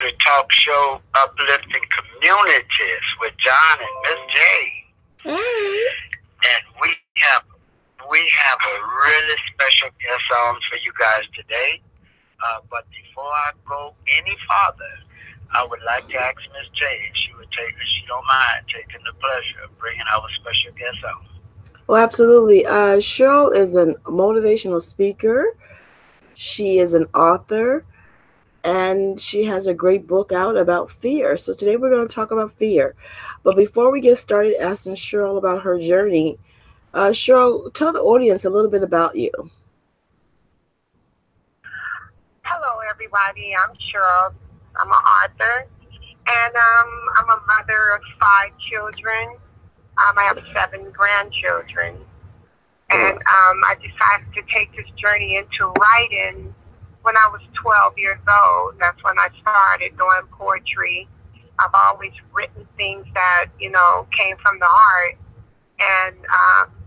the talk show Uplifting Communities with John and Miss J. Hey. And we have a really special guest on for you guys today. But before I go any farther, I would like to ask Miss J if she don't mind taking the pleasure of bringing our special guest on. Well, absolutely. Cheryl is a motivational speaker. She is an author, and she has a great book out about fear. So today we're going to talk about fear. But before we get started asking Cheryl about her journey, Cheryl, tell the audience a little bit about you. Hello, everybody. I'm Cheryl. I'm an author, and I'm a mother of 5 children. I have 7 grandchildren, and I decided to take this journey into writing when I was 12 years old. That's when I started doing poetry. I've always written things that came from the heart, and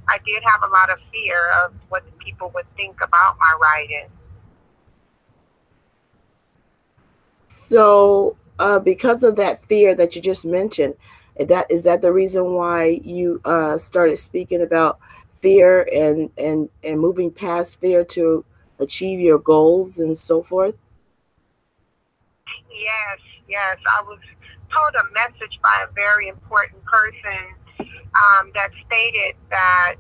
I did have a lot of fear of what people would think about my writing. So, because of that fear that you just mentioned, is that the reason why you started speaking about fear and moving past fear to achieve your goals and so forth? Yes. I was told a message by a very important person that stated that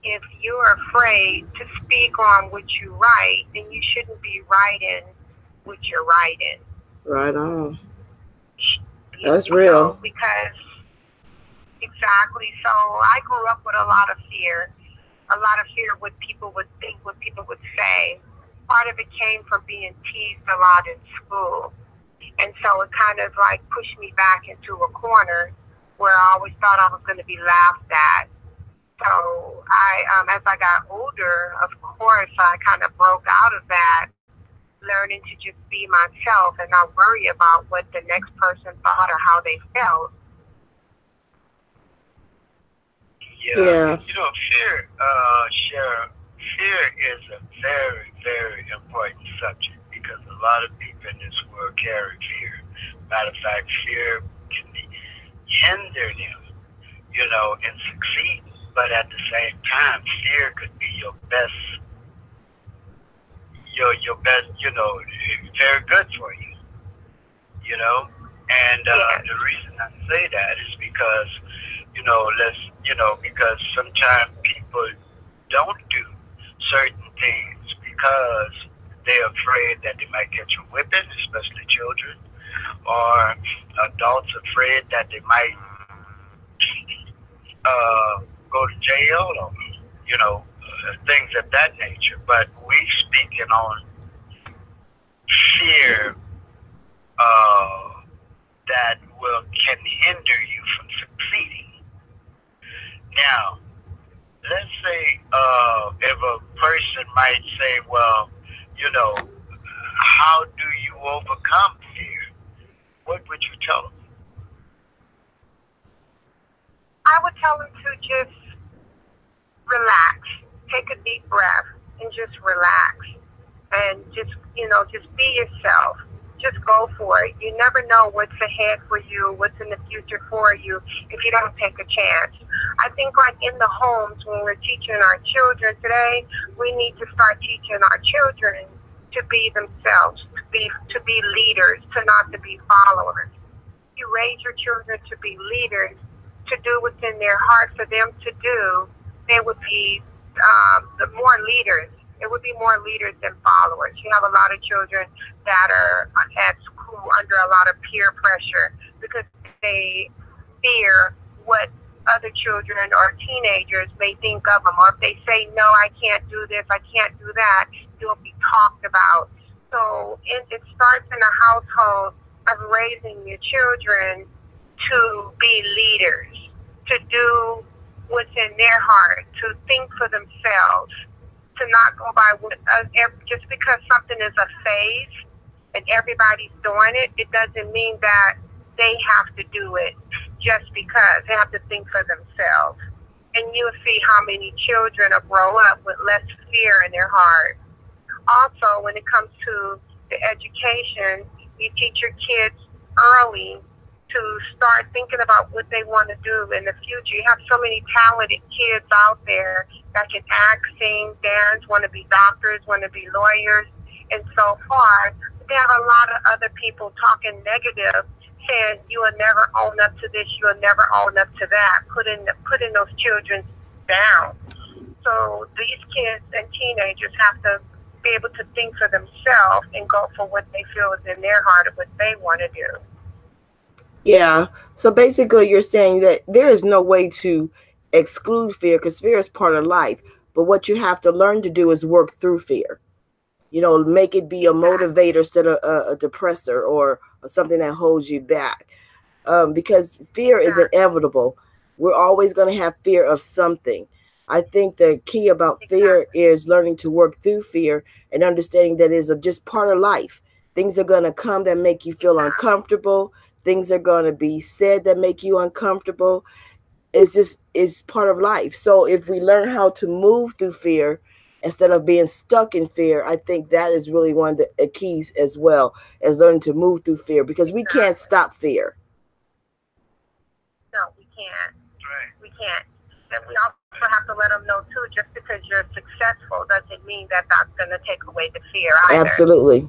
if you're afraid to speak on what you write, then you shouldn't be writing what you're writing. Right on. That's real. Because exactly. So I grew up with a lot of fear what people would think, what people would say. Part of it came from being teased a lot in school. And so it kind of like pushed me back into a corner where I always thought I was going to be laughed at. So as I got older, of course, I kind of broke out of that, learning to just be myself and not worry about what the next person thought or how they felt. Yeah. Fear, fear is a very, very important subject because a lot of people in this world carry fear. Matter of fact, fear can hinder them, in succeeding. But at the same time, fear could be your best, very good for you, And the reason I say that is because, because sometimes people don't do certain things because they're afraid that they might catch a whipping, especially children, or adults afraid that they might go to jail or, things of that nature. But we speaking on fear that can hinder you from succeeding. Now, let's say if a person might say, well, how do you overcome fear? What would you tell them? I would tell them to just relax, take a deep breath, and just relax, and just be yourself. Just go for it. You never know what's ahead for you, what's in the future for you, if you don't take a chance. I think like in the homes, when we're teaching our children today, we need to start teaching our children to be themselves, to be leaders, to not to be followers. You raise your children to be leaders, to do what's in their heart for them to do. They would be the more leaders. It would be more leaders than followers. You have a lot of children that are at school under a lot of peer pressure because they fear what other children or teenagers may think of them. Or if they say, no, I can't do this, I can't do that, they'll be talked about. So it starts in a household of raising your children to be leaders, to do what's in their heart, to think for themselves, to not go by what just because something is a phase and everybody's doing it, it doesn't mean that they have to do it just because. They have to think for themselves. And you'll see how many children will grow up with less fear in their heart. Also, when it comes to the education, you teach your kids early to start thinking about what they want to do in the future. You have so many talented kids out there that can act, sing, dance, want to be doctors, want to be lawyers, and so far. They have a lot of other people talking negative, saying you will never own up to this, you will never own up to that, putting those children down. So these kids and teenagers have to be able to think for themselves and go for what they feel is in their heart and what they want to do. Yeah. So basically you're saying that there is no way to exclude fear, because fear is part of life. But what you have to learn to do is work through fear. Make it be a motivator instead of a depressor or something that holds you back. Because fear is inevitable. We're always going to have fear of something. I think the key about fear is learning to work through fear and understanding that it's just part of life. Things are going to come that make you feel uncomfortable. Things are going to be said that make you uncomfortable. It's part of life. So if we learn how to move through fear instead of being stuck in fear, I think that is really one of the keys as well, as learning to move through fear, because we can't stop fear. No, we can't. Right. We can't. And we also have to let them know, too, just because you're successful doesn't mean that that's going to take away the fear either. Absolutely.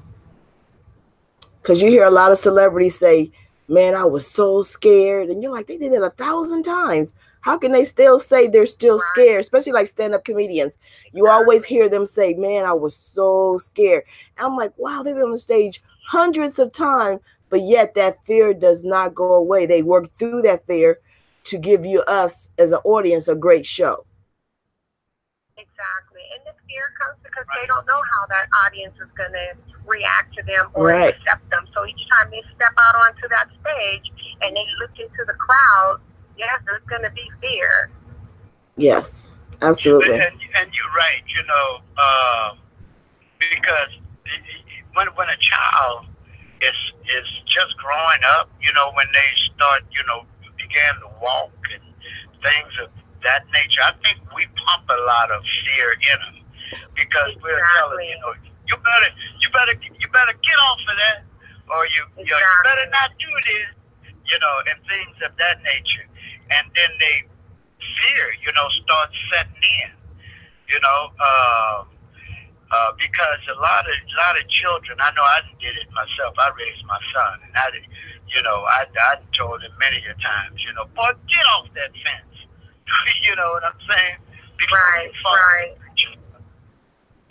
Because you hear a lot of celebrities say, man, I was so scared. And you're like, they did it 1,000 times. How can they still say they're still scared? Especially like stand-up comedians. You always hear them say, man, I was so scared. And I'm like, wow, they've been on the stage hundreds of times, but yet that fear does not go away. They work through that fear to give us as an audience a great show. Exactly. And the fear comes because they don't know how that audience is going to react to them or accept them. So each time they step out onto that stage and they look into the crowd, yes, there's going to be fear. Yes, absolutely. And you're right, because when a child is just growing up, when they start, began to walk and things of that nature, I think we pump a lot of fear in them because we're telling, you better get off of that, or you better not do this, and things of that nature. And then they fear, starts setting in, because a lot of children, I know I did it myself. I raised my son, and I told him many a times, boy, get off that fence. You know what I'm saying? Right.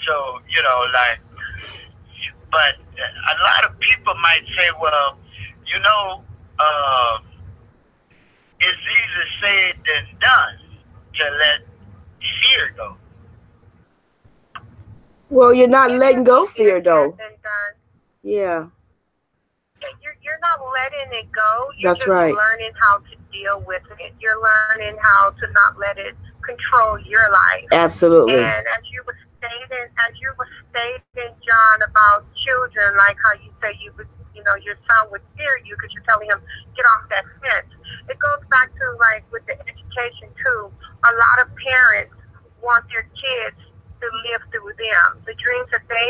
So, but a lot of people might say, well, it's easier said than done to let fear go. Well, you're not letting go fear, though. Yeah. You're not letting it go. You're That's right. Learning how to deal with it. You're learning how to not let it control your life. Absolutely. And as you were stating, John, about children, like how you say your son would fear you because you're telling him, get off that fence. It goes back to, like, with the education, too. A lot of parents want their kids to live through them. The dreams that they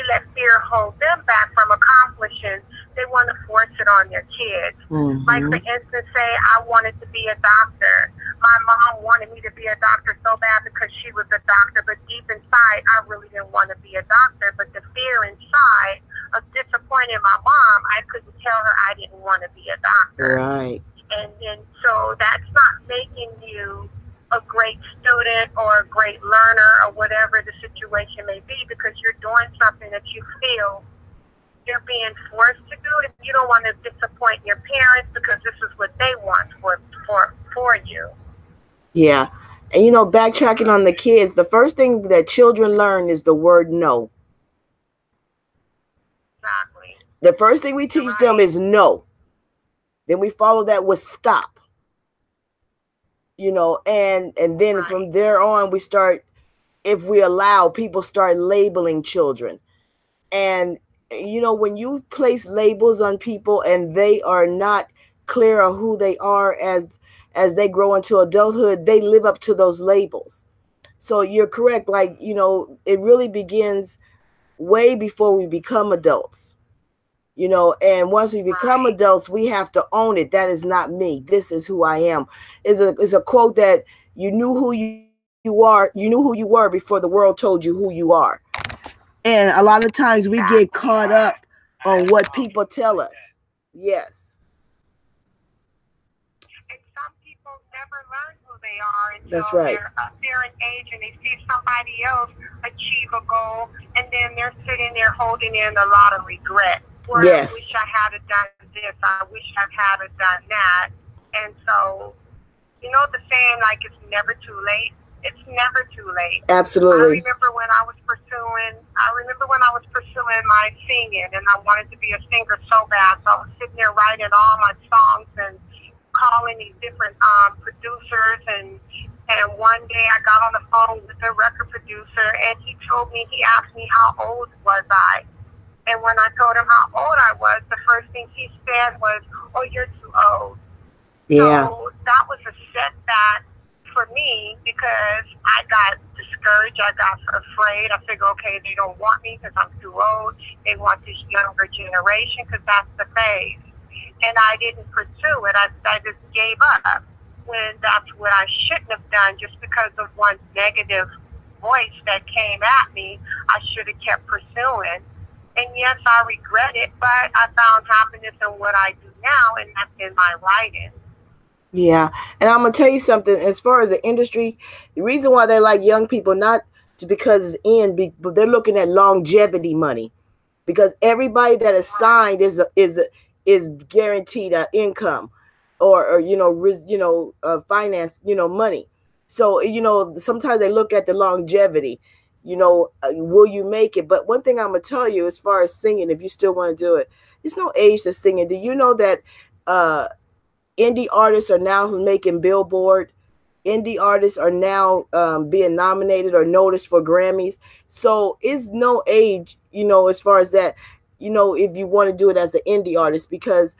let fear hold them back from accomplishing, they want to force it on their kids. Mm-hmm. Like, for instance, say I wanted to be a doctor. My mom wanted me to be a doctor so bad because she was a doctor, but deep inside, I really didn't want to be a doctor. But the fear inside of disappointing my mom, I couldn't tell her I didn't want to be a doctor. Right. And so that's not making you a great student or a great learner or whatever the situation may be, because you're doing something that you feel you're being forced to do, and you don't want to disappoint your parents because this is what they want for you. Yeah. And backtracking on the kids, the first thing that children learn is the word no. Exactly. The first thing we teach them is no. Then we follow that with stop. And then from there on, we start, if we allow, people start labeling children. And, when you place labels on people and they are not clear on who they are as they grow into adulthood, they live up to those labels. So you're correct. Like, it really begins way before we become adults. You know, and once we become adults, we have to own it. That is not me. This is who I am. Is a quote that you knew who you are. You knew who you were before the world told you who you are. And a lot of times we get caught up on what people tell us. Yes. And some people never learn who they are That's until right. they're up there in age and they see somebody else achieve a goal, and then they're sitting there holding in a lot of regret. Where Yes. I wish I had done this, I wish I had done that. And so, you know the saying, like, it's never too late? It's never too late. Absolutely. I remember when I was pursuing my singing, and I wanted to be a singer so bad. So I was sitting there writing all my songs and calling these different producers, and one day I got on the phone with a record producer, and he asked me how old was I. And when I told him how old I was, the first thing he said was, "Oh, you're too old." Yeah. So that was a setback for me because I got discouraged. I got afraid. I figured, okay, they don't want me because I'm too old. They want this younger generation because that's the phase. And I didn't pursue it. I just gave up when that's what I shouldn't have done just because of one negative voice that came at me. I should have kept pursuing. And yes, I regret it, but I found happiness in what I do now, and that's in my writing. Yeah. And I'm going to tell you something. As far as the industry, the reason why they like young people, not just because it's in, but they're looking at longevity money. Because everybody that is signed is guaranteed an income or finance, money. So, sometimes they look at the longevity, will you make it? But one thing I'm going to tell you, as far as singing, if you still want to do it, there's no age to singing. Do you know that indie artists are now making Billboard? Indie artists are now being nominated or noticed for Grammys. So it's no age, as far as that, if you want to do it as an indie artist, because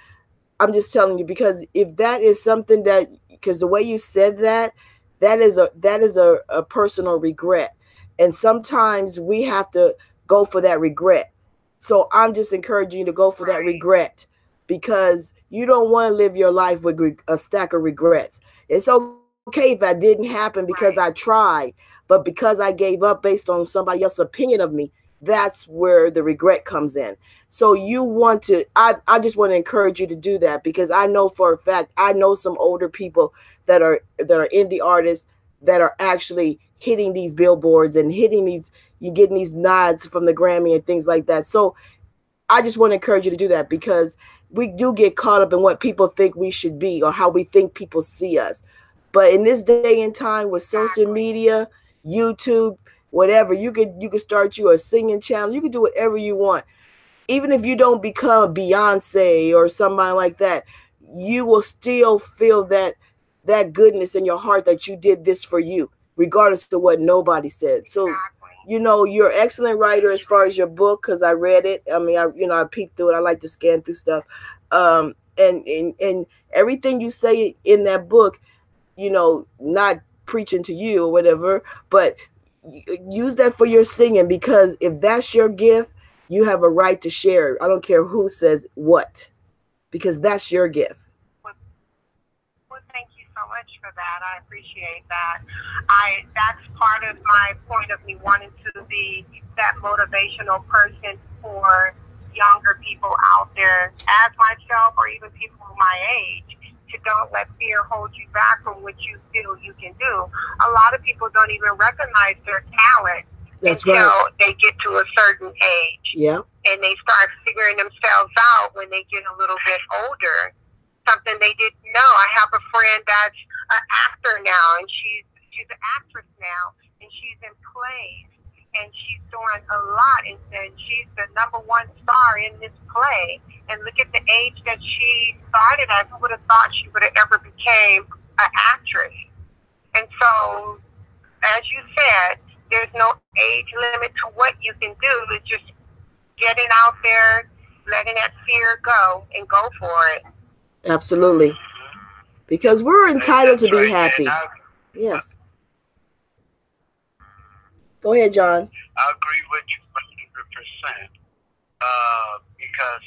I'm just telling you, because if that is something because the way you said that is a personal regret. And sometimes we have to go for that regret. So I'm just encouraging you to go for that regret, because you don't want to live your life with a stack of regrets. It's okay if that didn't happen because I tried, but because I gave up based on somebody else's opinion of me, that's where the regret comes in. So I just want to encourage you to do that, because I know for a fact, I know some older people that are indie artists that are actually hitting these billboards and you're getting these nods from the Grammy and things like that. So I just want to encourage you to do that, because we do get caught up in what people think we should be or how we think people see us. But in this day and time with social media, YouTube, whatever, you could start you a singing channel. You could do whatever you want. Even if you don't become Beyonce or somebody like that, you will still feel that goodness in your heart that you did this for you, regardless of what nobody said. So, you're an excellent writer as far as your book, because I read it. I mean, I peeked through it. I like to scan through stuff. And everything you say in that book, not preaching to you or whatever, but use that for your singing, because if that's your gift, you have a right to share. I don't care who says what, because that's your gift. Well, thank you so much for that. I appreciate that. That's part of my point of me wanting to be that motivational person for younger people out there, as myself or even people my age, to don't let fear hold you back from what you feel you can do. A lot of people don't even recognize their talent until they get to a certain age. Yeah. And they start figuring themselves out when they get a little bit older. Something they didn't know. I have a friend that's an actor now, and she's an actress now, and she's in plays, and she's doing a lot, and she's the #1 star in this play. And look at the age that she started at. Who would have thought she would have ever became an actress? And so, as you said, there's no age limit to what you can do. It's just getting out there, letting that fear go, and go for it. Absolutely. Because we're entitled to be happy. Yes. Go ahead, John. I agree with you 100%. Because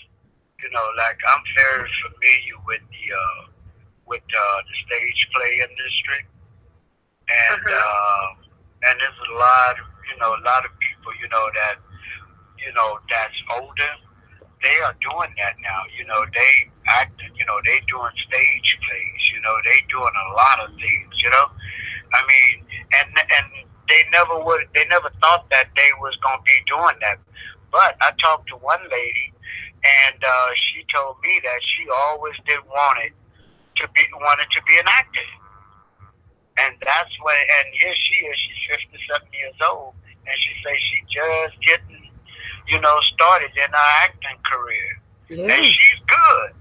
Like I'm very familiar with the stage play industry, and Mhm. there's a lot of people, that's older. They are doing that now. They acting. They doing stage plays. They doing a lot of things. I mean, and they never would. They never thought that they was gonna be doing that. But I talked to one lady, and she told me that she always did wanted to be an actor, and that's what. And here she is. She's 57 years old, and she says she just getting, started in her acting career, and Yeah. she's good.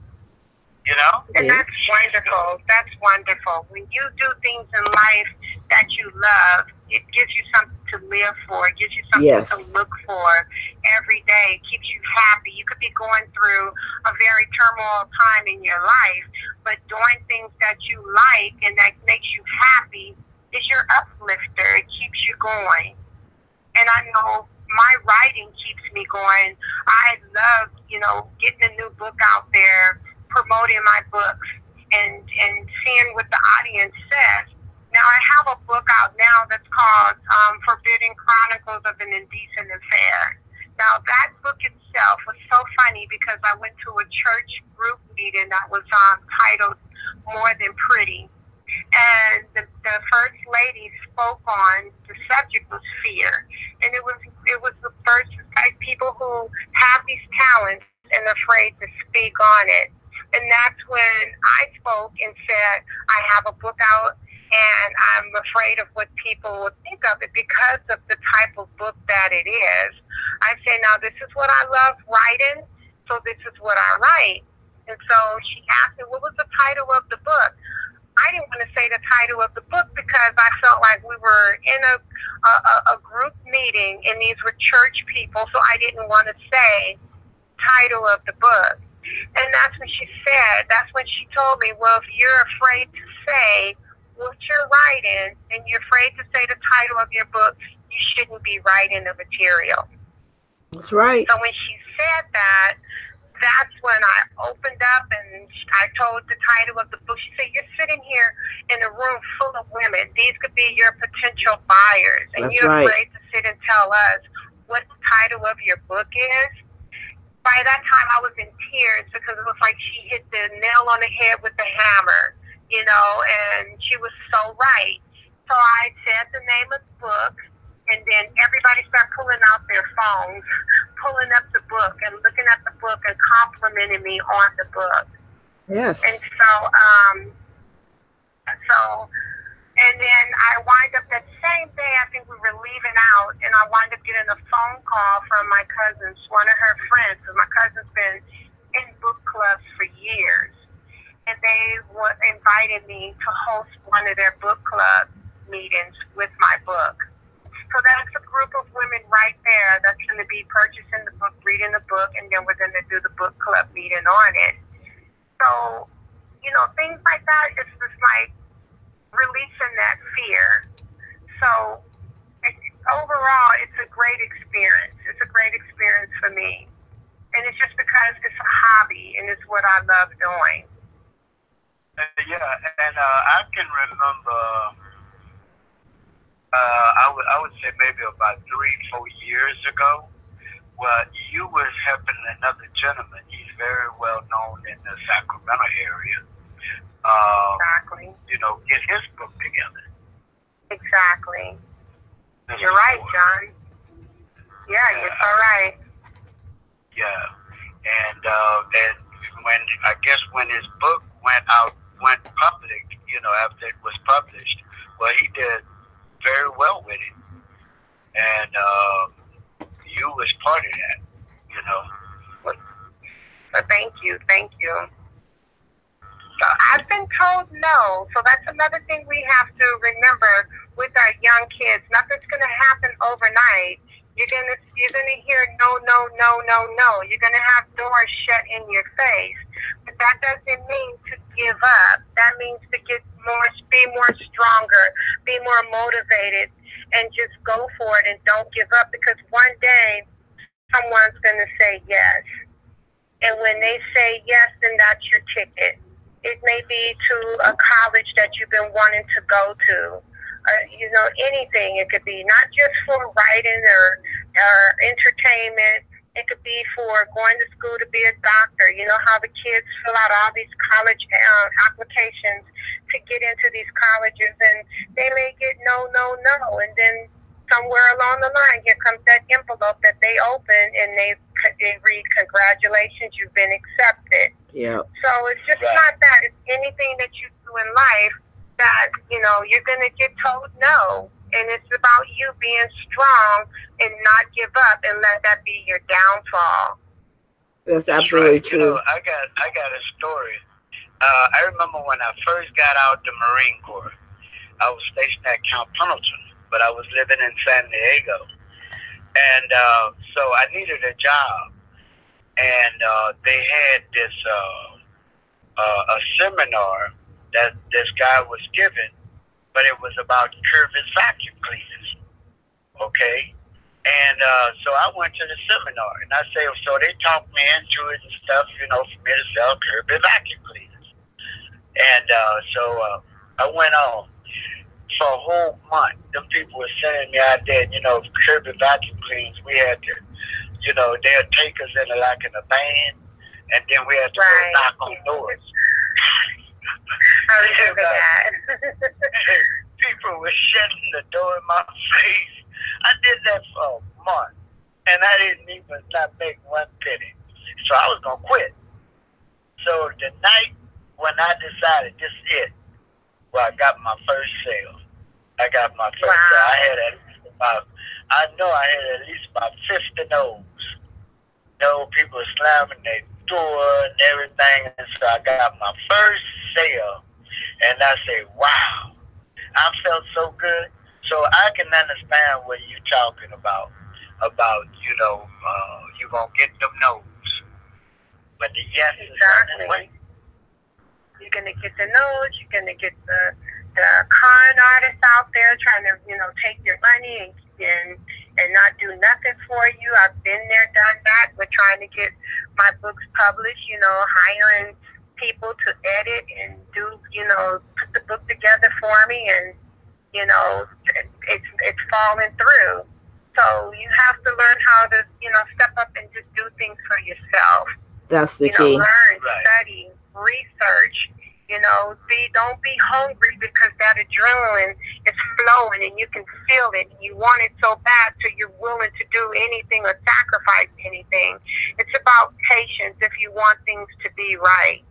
And Yeah. that's wonderful. That's wonderful. When you do things in life that you love, it gives you something to live for. It gives you something to Yes. look for every day. It keeps you happy. You could be going through a very turmoil time in your life, but doing things that you like and that makes you happy is your uplifter. It keeps you going. And I know my writing keeps me going. I love, getting a new book out there, promoting my books, and seeing what the audience says. Now I have a book out now that's called Forbidden Chronicles of an Indecent Affair. Now that book itself was so funny because I went to a church group meeting that was titled More Than Pretty, and the first lady spoke on the subject was fear, and it was the first, like, people who have these talents and afraid to speak on it. And that's when I spoke and said I have a book out and I'm afraid of what people will think of it because of the type of book that it is. I say, now this is what I love writing, so this is what I write. And so she asked me, what was the title of the book? I didn't want to say the title of the book because I felt like we were in a group meeting and these were church people, so I didn't want to say title of the book. And that's when she told me, well, if you're afraid to say what you're writing and you're afraid to say the title of your book, you shouldn't be writing the material. That's right. So when she said that, that's when I opened up and I told the title of the book. She said, you're sitting here in a room full of women. These could be your potential buyers. And That's you're right. afraid to sit and tell us what the title of your book is. By that time, I was in tears because it was like she hit the nail on the head with the hammer, and she was so right. So I said the name of the book, and then everybody started pulling out their phones, pulling up the book and looking at the book and complimenting me on the book. Yes. And and then I wind up that same day, I think we were leaving out, and I wind up getting a phone call from my cousin's, one of her friends, because my cousin's been in book clubs for years. And they invited me to host one of their book club meetings with my book. So that's a group of women right there that's going to be purchasing the book, reading the book, and then we're going to do the book club meeting on it. So, things like that, it's just like releasing that fear. So overall, it's a great experience. It's a great experience for me. And it's just because it's a hobby and it's what I love doing. Yeah, and I can remember, I would say maybe about 3-4 years ago, where you was helping another gentleman. He's very well known in the Sacramento area. Exactly. Get his book together. Exactly. You're right, John. Yeah, you're so right. Yeah, and when his book went public, after it was published, well, he did very well with it, and you was part of that, So thank you. So I've been told no. So that's another thing we have to remember with our young kids. Nothing's going to happen overnight. You're gonna hear no, no, no, no, no. You're gonna have doors shut in your face. But that doesn't mean to give up. That means to be more stronger, be more motivated, and just go for it and don't give up, because one day someone's gonna say yes. And when they say yes, then that's your ticket. It may be to a college that you've been wanting to go to. You know, anything. It could be not just for writing or entertainment. It could be for going to school to be a doctor. You know how the kids fill out all these college applications to get into these colleges, and they may get no, and then somewhere along the line, here comes that envelope that they open, and they read, "Congratulations, you've been accepted." Yeah. So it's just not that. It's anything that you do in life that, you know, you're going to get told no. And it's about you being strong and not give up and let that be your downfall. That's absolutely true. You know, I got a story. I remember when I first got out the Marine Corps, I was stationed at Camp Pendleton, but I was living in San Diego. And so I needed a job. And they had this a seminar that this guy was giving, but it was about curved vacuum cleaners, okay? And so I went to the seminar, and I say, so they talked me into it and stuff, you know, for me to sell curved vacuum cleaners. And so I went on. For a whole month, them people were sending me out there, you know, curved vacuum cleaners. We had to, you know, they'll take us in a van, and then we had to go knock on doors. I remember that. People were shutting the door in my face. I did that for a month, and I didn't even not make one penny. So I was going to quit. So the night when I decided this is it, well, I got my first sale. I got my first sale. I had at least about 50 no's. No, people were slamming their door and everything, and so I got my first sale, and I say, wow, I felt so good. So I can understand what you're talking about, you know, you're going to get them no's. But the yes is on the way. You're going to get the no's, you're going to get the con artists out there trying to, you know, take your money and not do nothing for you. I've been there, done that. We're trying to get my books published, you know, hiring people to edit and do, you know, put the book together for me, and, you know, it's falling through. So you have to learn how to, you know, step up and just do things for yourself. That's the key. key. Learn, study, research. You know, don't be hungry because that adrenaline is flowing and you can feel it. And you want it so bad, so you're willing to do anything or sacrifice anything. It's about patience if you want things to be right.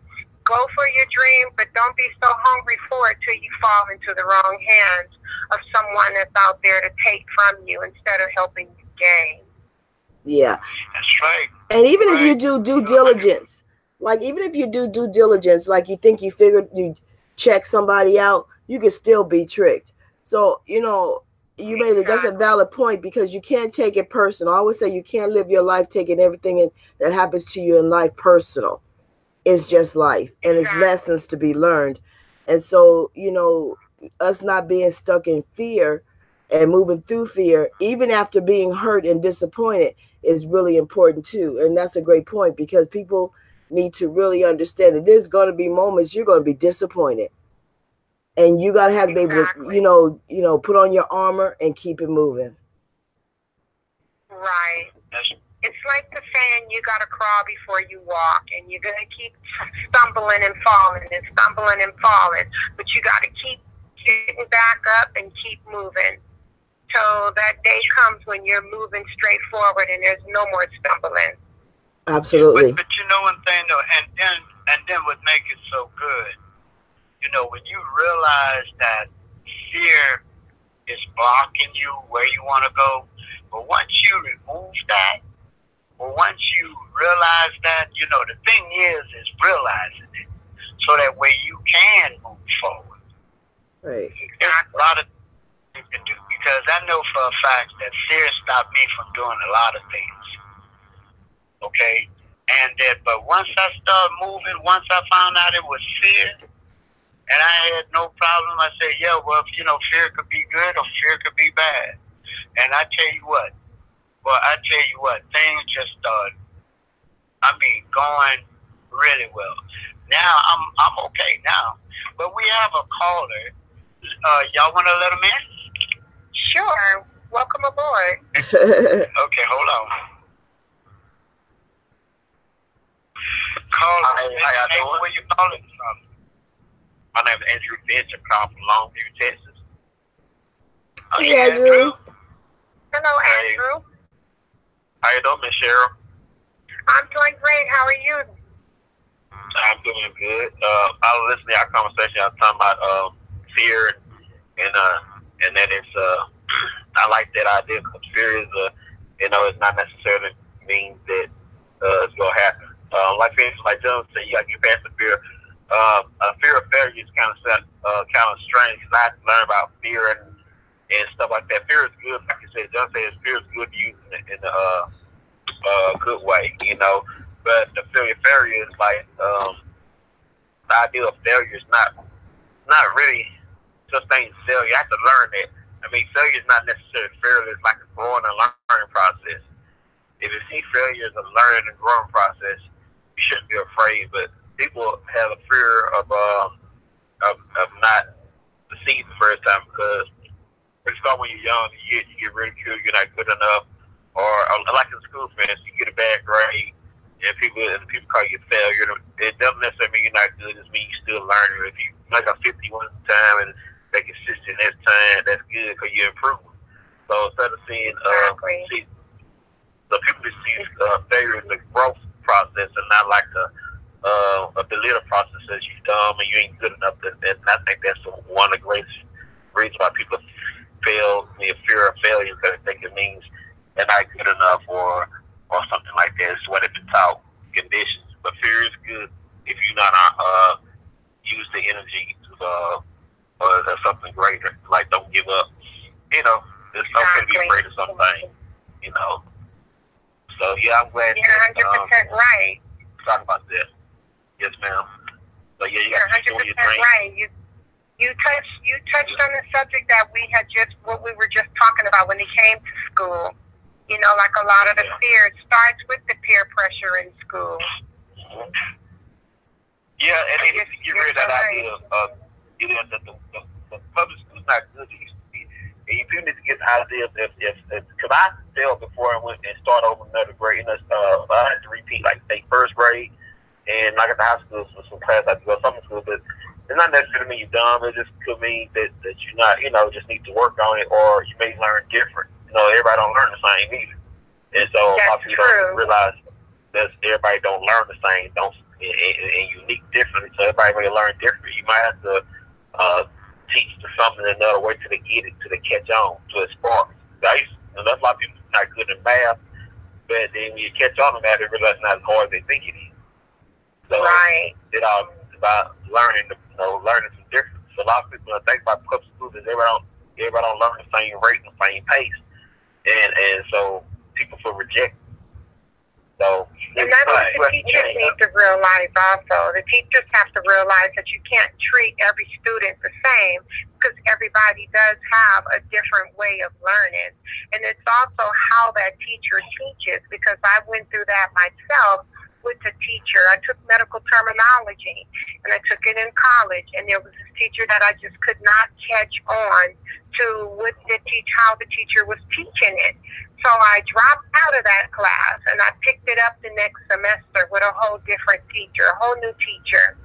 Go for your dream, but don't be so hungry for it till you fall into the wrong hands of someone that's out there to take from you instead of helping you gain. Yeah. That's right. And even if you do due diligence, like even if you do due diligence, like you think you figured you check somebody out, you can still be tricked. So, you know, you made it. That's a valid point, because you can't take it personal. I always say you can't live your life taking everything that happens to you in life personal. It's just life, and it's lessons to be learned. And so, you know, us not being stuck in fear and moving through fear, even after being hurt and disappointed, is really important too. And that's a great point, because people need to really understand that there's going to be moments you're going to be disappointed, and you got to have to be able to, you know, put on your armor and keep it moving. Right. It's like the saying, you got to crawl before you walk, and you're going to keep stumbling and falling, but you got to keep getting back up and keep moving. So that day comes when you're moving straight forward and there's no more stumbling. Absolutely. But you know one thing though, and then what makes it so good, you know, when you realize that fear is blocking you where you want to go, but once you remove that, or once you realize that, you know, the thing is realizing it, so that way you can move forward. Right. There's a lot of things you can do, because I know for a fact that fear stopped me from doing a lot of things. Okay, but once I started moving, once I found out it was fear, and I had no problem, I said, yeah, well, you know, fear could be good or fear could be bad. And I tell you what, things just started Going really well. Now I'm okay now, but we have a caller. Y'all want to let him in? Sure. Welcome aboard. Okay, hold on. Caller, how y'all doing? Where you calling from? My name is Andrew Finch. I'm calling from Longview, Texas. Hey, Andrew. Hello, Andrew. How you doing, Miss Cheryl? I'm doing great. How are you? I'm doing good. I was listening to our conversation. I was talking about fear, and that it's I like that idea because fear is it's not necessarily means that it's gonna happen. Like for instance, like John said, you gotta get past the fear. Fear of failure is kind of strange because I had to learn about fear and stuff like that. Fear is good, like you said. John said fear is good to use in a good way, But the fear of failure is like the idea of failure is not really such thing as failure. You have to learn that. I mean, failure is not necessarily failure. It's like a growing and learning process. If you see failure as a learning and growing process, you shouldn't be afraid. But people have a fear of not succeeding the first time because it's called when you're young, you get ridiculed, you're not good enough. Or like in school, for instance, you get a bad grade, and people call you a failure. It doesn't necessarily mean you're not good. It just means you're still learning. If you make a 51 time and make it 60 next time, that's good because you're improving. So instead of seeing so people just see failure as a growth process and not like a little process that you're dumb and you ain't good enough. And I think that's one of the greatest reasons why people fail, the fear of failure, because they think it means they're not good enough or something like that. It's what it's been taught conditions. But fear is good if you're not use the energy to something greater. Like don't give up. It's okay to be afraid of something. So yeah, I'm glad. You're 100% right. Talk about that. Yes, ma'am. So yeah, you got to keep doing your thing. Right. You touched on the subject that what we were just talking about when they came to school. Like a lot of the fear, it starts with the peer pressure in school. Mm-hmm. Yeah, and then if you get rid of that idea of the public school's not good. And you people need to get the idea because I failed before I went and started over another grade. I had to repeat like say first grade, and like at the high school, some class I had to go to summer school, but it's not necessarily mean you're dumb. It just could mean that you're not, just need to work on it, or you may learn different. Everybody don't learn the same either. And so a lot of people don't realize that everybody don't learn the same, and unique differently. So everybody may learn different. You might have to teach to something another way till they get it, till they catch on, to a spark. And that's why people are not good at math, but then when you catch on to math, they realize it's not as hard as they think it is. So it all about learning some different. So a lot of people think about public schools, everybody don't learn the same rate and the same pace. And so people feel rejected. So and that's what the teachers need to realize also. The teachers have to realize that you can't treat every student the same because everybody does have a different way of learning. And it's also how that teacher teaches, because I went through that myself with a teacher. I took medical terminology and I took it in college, and there was this teacher that I just could not catch on to how the teacher was teaching it. So I dropped out of that class and I picked it up the next semester with a whole different teacher, a whole new teacher.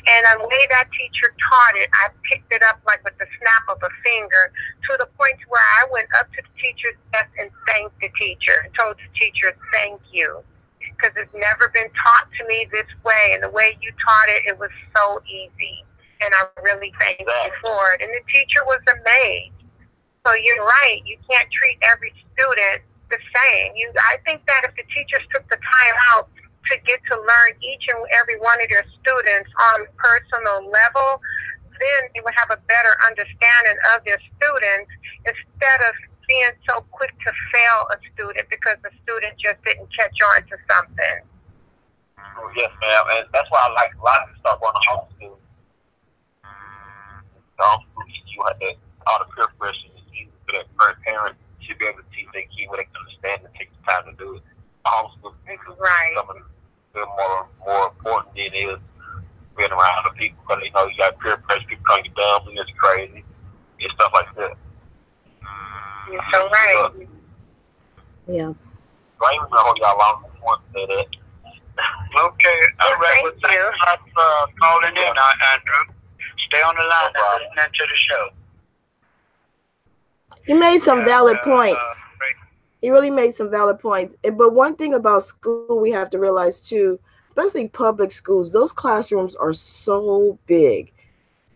And the way that teacher taught it, I picked it up like with the snap of a finger, to the point where I went up to the teacher's desk and thanked the teacher, told the teacher, thank you, because it's never been taught to me this way. And the way you taught it, it was so easy. And I really thank you for it. And the teacher was amazed. So you're right. You can't treat every student the same. I think that if the teachers took the time out to get to learn each and every one of their students on a personal level, then they would have a better understanding of their students instead of being so quick to fail a student because the student just didn't catch on to something. Yes, ma'am. And that's why I like a lot of the stuff on the homeschool. The homeschool, you have all the peer pressure is easy for that first parent should be able to teach their kid what they can understand and take the time to do it. The homeschool, right. feel more important than it is being around the people, because you know you got peer pressure, people calling you dumb and it's crazy and stuff like that. You're so right. Yeah. So I ain't gonna hold y'all long. I just want to say that. Okay, all right. Well, thank you for calling in, Andrew. Stay on the line and listening to the show. He made some valid points. He really made some valid points. But one thing about school we have to realize too, especially public schools, those classrooms are so big.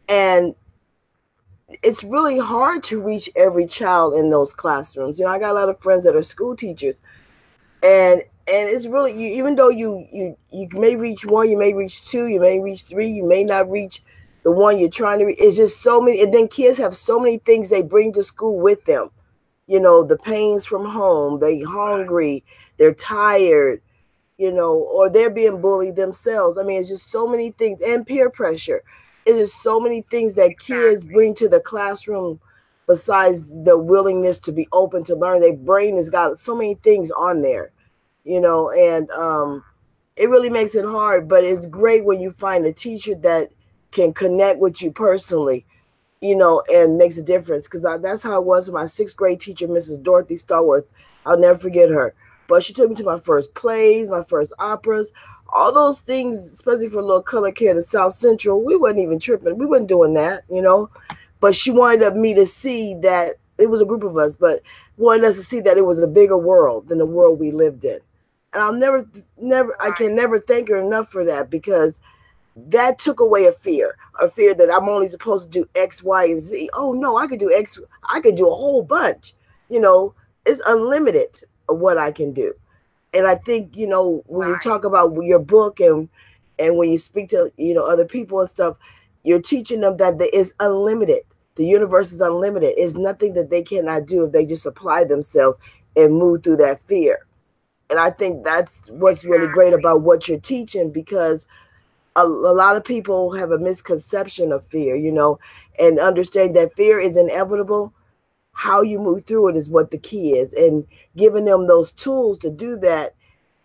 And it's really hard to reach every child in those classrooms. You know, I got a lot of friends that are school teachers. And it's really, even though you may reach one, you may reach two, you may reach three, you may not reach the one you're trying to reach. It's just so many. And then kids have so many things they bring to school with them. You know, the pains from home, they're hungry, they're tired, you know, or they're being bullied themselves. I mean, it's just so many things, and peer pressure. It is so many things that kids bring to the classroom besides the willingness to be open to learn. Their brain has got so many things on there, you know, and it really makes it hard. But it's great when you find a teacher that can connect with you personally, you know, and makes a difference. Because that's how it was with my sixth grade teacher, Mrs. Dorothy Starworth. I'll never forget her. But she took me to my first plays, my first operas, all those things, especially for a little color kid in South Central. We wasn't even tripping. We wasn't doing that, you know. But she wanted me to see that it was a group of us, but wanted us to see that it was a bigger world than the world we lived in. And I can never thank her enough for that, because that took away a fear that I'm only supposed to do X, Y, and Z. Oh no, I could do X. I could do a whole bunch. You know, it's unlimited of what I can do. And I think, you know, when you talk about your book and when you speak to, you know, other people and stuff, you're teaching them that there is unlimited. The universe is unlimited. It's nothing that they cannot do if they just apply themselves and move through that fear. And I think that's what's really great about what you're teaching, because a lot of people have a misconception of fear, you know, and understand that fear is inevitable. How you move through it is what the key is. And giving them those tools to do that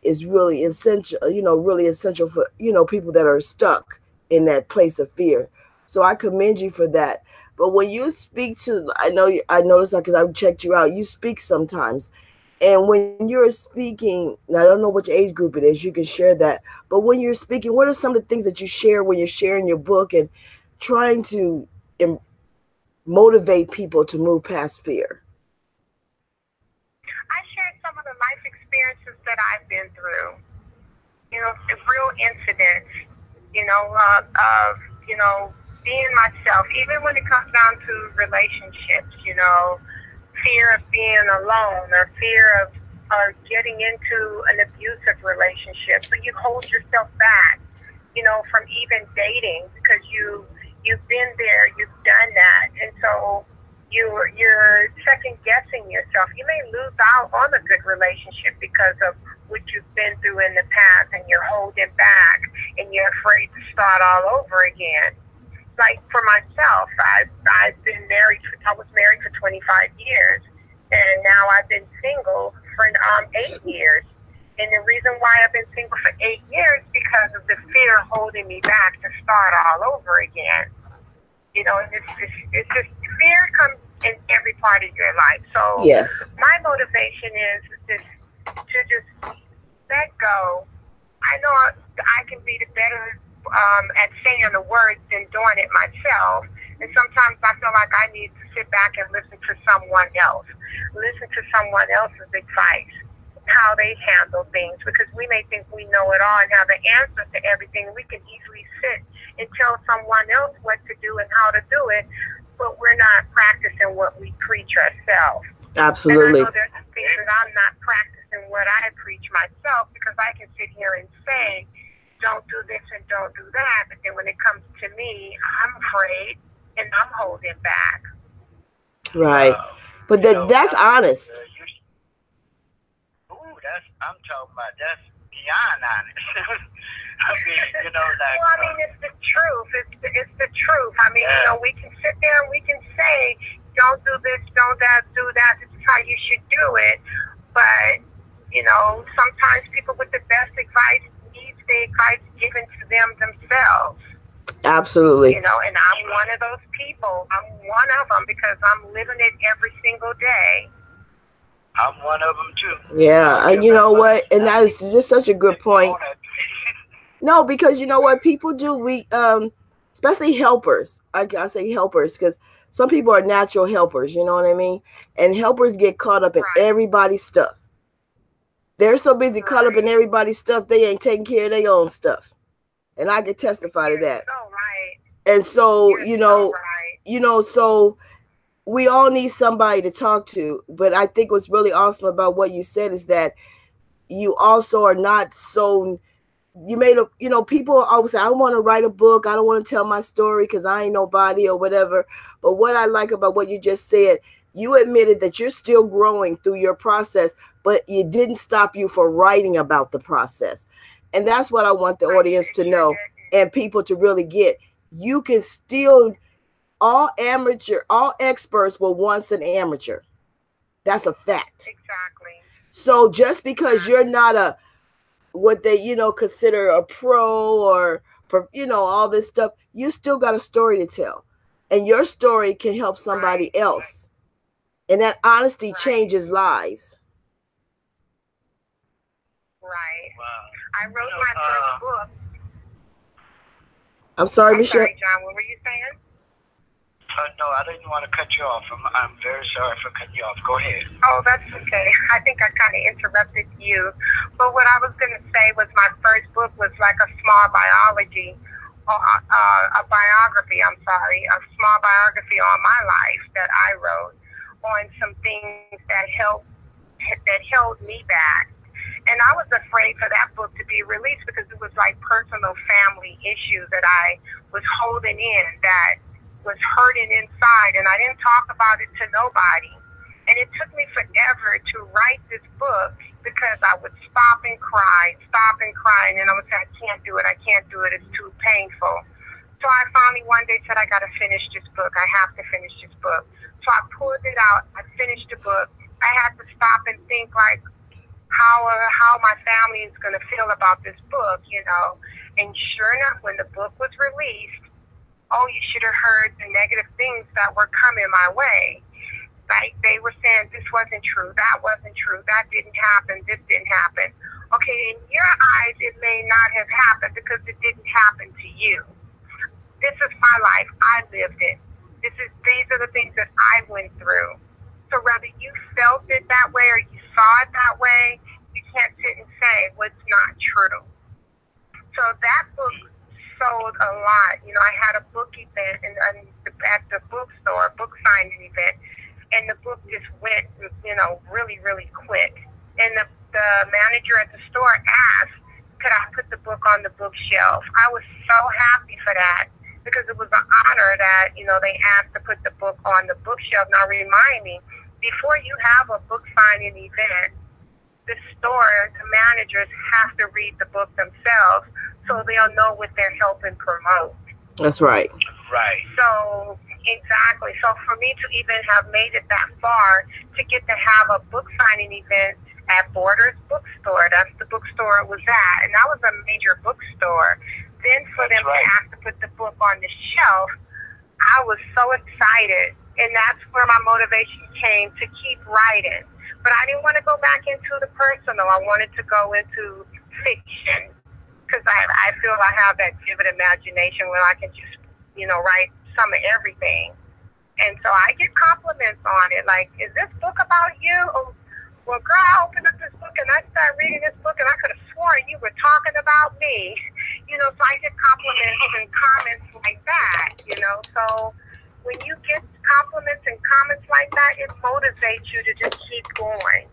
is really essential, you know, really essential for, you know, people that are stuck in that place of fear. So I commend you for that. But when you speak to, I noticed that because I've checked you out, you speak sometimes. And when you're speaking, and I don't know which age group it is, you can share that. But when you're speaking, what are some of the things that you share when you're sharing your book and trying to motivate people to move past fear? I shared some of the life experiences that I've been through. You know, the real incidents, you know, of, you know, being myself, even when it comes down to relationships, you know, fear of being alone or fear of getting into an abusive relationship. So you hold yourself back, you know, from even dating, because you've been there, you've done that. And so you're second guessing yourself. You may lose out on a good relationship because of what you've been through in the past, and you're holding back and you're afraid to start all over again. Like for myself, I've been married. I was married for 25 years, and now I've been single for 8 years. And the reason why I've been single for 8 years is because of the fear holding me back to start all over again. You know, it's just fear comes in every part of your life. So yes, my motivation is to just let go. I know I can be the better at saying the words than doing it myself. And sometimes I feel like I need to sit back and listen to someone else. Listen to someone else's advice, how they handle things, because we may think we know it all and have the answers to everything. We can easily sit and tell someone else what to do and how to do it, but we're not practicing what we preach ourselves. Absolutely. And I know there's things that I'm not practicing what I preach myself, because I can sit here and say, don't do this and don't do that, but then when it comes to me, I'm afraid and I'm holding back. Right. But that's honest. I'm talking about, that's beyond honest. I mean, you know, like. Well, I mean, it's the truth. It's the truth. I mean, you know, we can sit there and we can say, don't do this, don't do that. This is how you should do it. But, you know, sometimes people with the best advice needs the advice given to them themselves. Absolutely. You know, and I'm one of those people. I'm one of them because I'm living it every single day. I'm one of them too. Yeah, you know what? And that is just such a good point. No, because you know what people do, we especially helpers. I say helpers because some people are natural helpers, you know what I mean? And helpers get caught up in everybody's stuff. They're so busy caught up in everybody's stuff, they ain't taking care of their own stuff. And I can testify to that. And so, you know, so we all need somebody to talk to. But I think what's really awesome about what you said is that you also are not so, you made a, you know, people always say, I want to write a book. I don't want to tell my story because I ain't nobody or whatever. But what I like about what you just said, you admitted that you're still growing through your process, but it didn't stop you from writing about the process. And that's what I want the audience to know and people to really get. You can still, all experts were once an amateur. That's a fact. Exactly. So just because you're not a, what they, you know, consider a pro or, you know, all this stuff, you still got a story to tell. And your story can help somebody else. And that honesty changes lives. Right. Wow. I wrote my first book. I'm sorry, Michelle. Sorry, John, what were you saying? No, I didn't want to cut you off. I'm very sorry for cutting you off. Go ahead. Oh, that's okay. I think I kind of interrupted you. But what I was going to say was my first book was like a small biography, a small biography on my life that I wrote on some things that held me back. And I was afraid for that book to be released because it was like personal family issues that I was holding in that was hurting inside, and I didn't talk about it to nobody. And it took me forever to write this book because I would stop and cry, and I would say, I can't do it, it's too painful. So I finally one day said, I got to finish this book. I have to finish this book. So I pulled it out, I finished the book. I had to stop and think like, how my family is going to feel about this book, you know. And sure enough, when the book was released, oh, you should have heard the negative things that were coming my way. Like they were saying, this wasn't true, that wasn't true, that didn't happen, this didn't happen. Okay, in your eyes, it may not have happened because it didn't happen to you. This is my life. I lived it. These are the things that I went through. So whether you felt it that way or you saw it that way, you can't sit and say what's not true. So that book sold a lot. You know, I had a book event at the bookstore, book signing event, and the book just went, you know, really, really quick. And the manager at the store asked, could I put the book on the bookshelf? I was so happy for that because it was an honor that, you know, they asked to put the book on the bookshelf. Now remind me, before you have a book signing event, the store, the managers have to read the book themselves so they'll know what they're helping promote. That's right. Right. So, exactly. So for me to even have made it that far, to get to have a book signing event at Borders Bookstore, that's the bookstore it was at, and that was a major bookstore. Then for them to ask to put the book on the shelf, I was so excited. And that's where my motivation came to keep writing. But I didn't want to go back into the personal. I wanted to go into fiction because I feel I have that vivid imagination where I can just, you know, write some of everything. And so I get compliments on it. Like, is this book about you? Oh, well, girl, I opened up this book and I started reading this book and I could have sworn you were talking about me. You know, so I get compliments and comments like that, you know. So when you get compliments and comments like that, it motivates you to just keep going,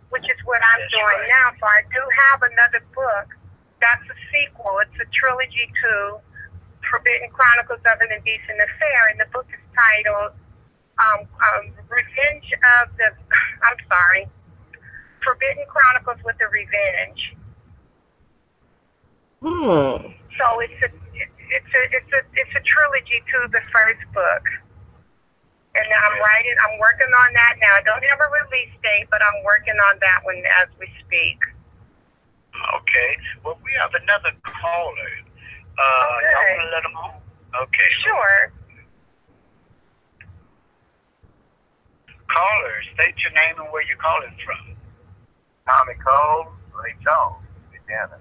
which is what I'm doing now. So I do have another book that's a sequel. It's a trilogy to Forbidden Chronicles of an Indecent Affair, and the book is titled Forbidden Chronicles with a Revenge. So it's a trilogy to the first book. And I'm working on that now. I don't have a release date, but I'm working on that one as we speak. Okay. Well, we have another caller. Okay. Y'all want to let them on? Okay. Sure. Caller, state your name and where you're calling from. Tommy Cole, Ray Jones, Indiana.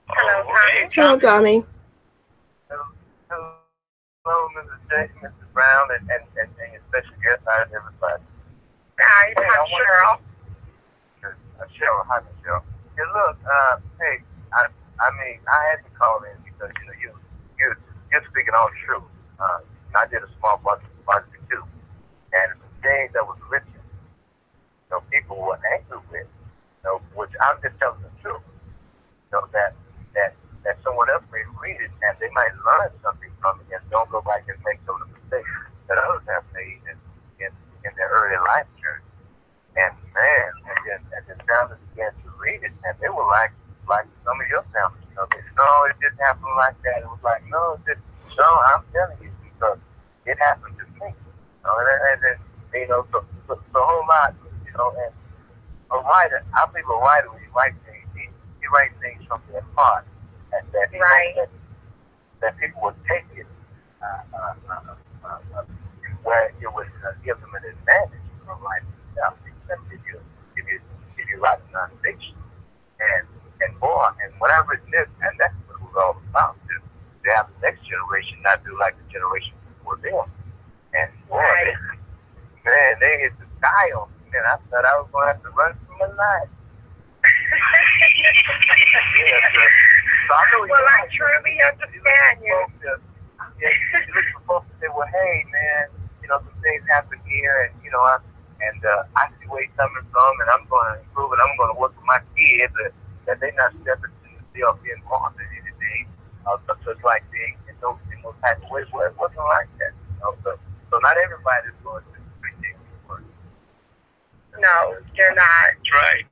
Hello, Okay. Hello, Tommy. Hello, Mrs. J, Mrs. Brown, and your special guest, hi, everybody. Hi, Hey, I'm Cheryl. Cheryl, hi, Cheryl. Hey, look, hey, I mean, I had to call in because, you're speaking all the truth. I did a small project too, and some things that was written, people were angry with, which I'm just telling the truth, that someone else may read it and they might learn something from it and don't go back and make some of the mistakes that others have made in their early life journey. And man, and then families began to read it, and they were like some of your families, they said, no, it didn't happen like that. It was like, no, I'm telling you, because it happened to me. And then, so a whole lot, and a writer, I believe a writer, when he writes things, he writes things from their heart, and that people would take it where it would give them an advantage from writing stuff. If you write nonfiction, and more, and what I've written this, and that's what it was all about, to have the next generation not do like the generation before them. And boy, man, they hit the sky on me, and I thought I was going to have to run for my life. So I know I truly understand you. You look for folks and say, well, hey, man, some things happen here, and, I see where he's coming from, and I'm going to improve it. I'm going to work with my kids that they're not stepping in the field being born in anything. Just like being in those type of ways. Well, it wasn't like that. So not everybody's going to appreciate the work. No, they're not. That's right.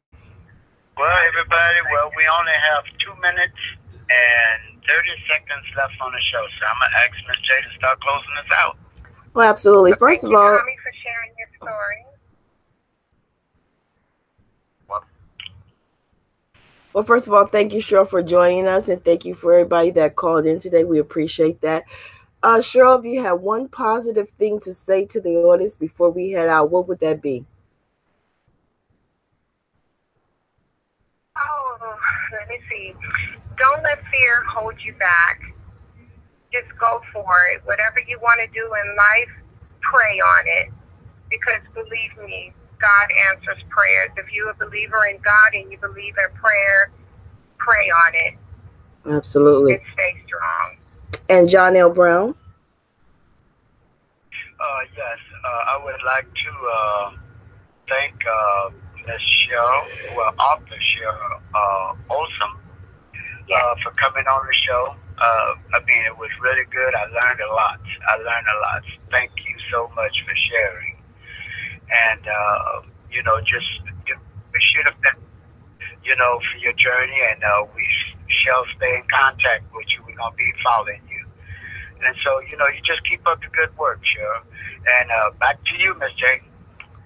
Well, everybody, we only have 2 minutes and 30 seconds left on the show, so I'm going to ask Ms. J to start closing us out. Well, absolutely. First of all, thank you, Tommy, for sharing your story. Well, first of all, thank you, Cheryl, for joining us, and thank you for everybody that called in today. We appreciate that. Cheryl, if you have one positive thing to say to the audience before we head out, what would that be? Oh, let me see. Don't let fear hold you back. Just go for it. Whatever you want to do in life, pray on it. Because believe me, God answers prayers. If you're a believer in God and you believe in prayer, pray on it. Absolutely. And stay strong. And John L. Brown? Yes, I would like to thank Ms. Cheryl, author Cheryl Ollison, for coming on the show. I mean, it was really good. I learned a lot. Thank you so much for sharing. And, we should have been, for your journey, and we shall stay in contact with you. We're going to be following you. And so, you just keep up the good work, Cheryl. And back to you, Ms. J.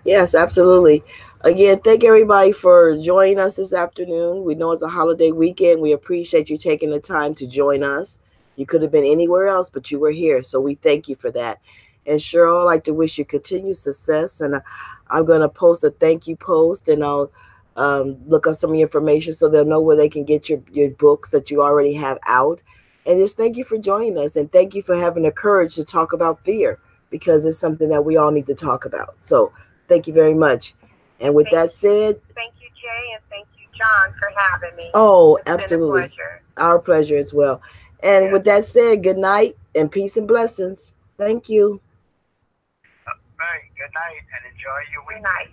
Yes, absolutely. Again, thank everybody for joining us this afternoon. We know it's a holiday weekend. We appreciate you taking the time to join us. You could have been anywhere else, but you were here. So we thank you for that. And Cheryl, I'd like to wish you continued success. And I'm going to post a thank you post, and I'll look up some of your information so they'll know where they can get your books that you already have out. And just thank you for joining us. And thank you for having the courage to talk about fear, because it's something that we all need to talk about. So thank you very much. And with that said, thank you, Jay, and thank you, John, for having me. Oh, it's absolutely. Been a pleasure. Our pleasure as well. And with that said, good night and peace and blessings. Thank you. All right. Good night and enjoy your week. Good night.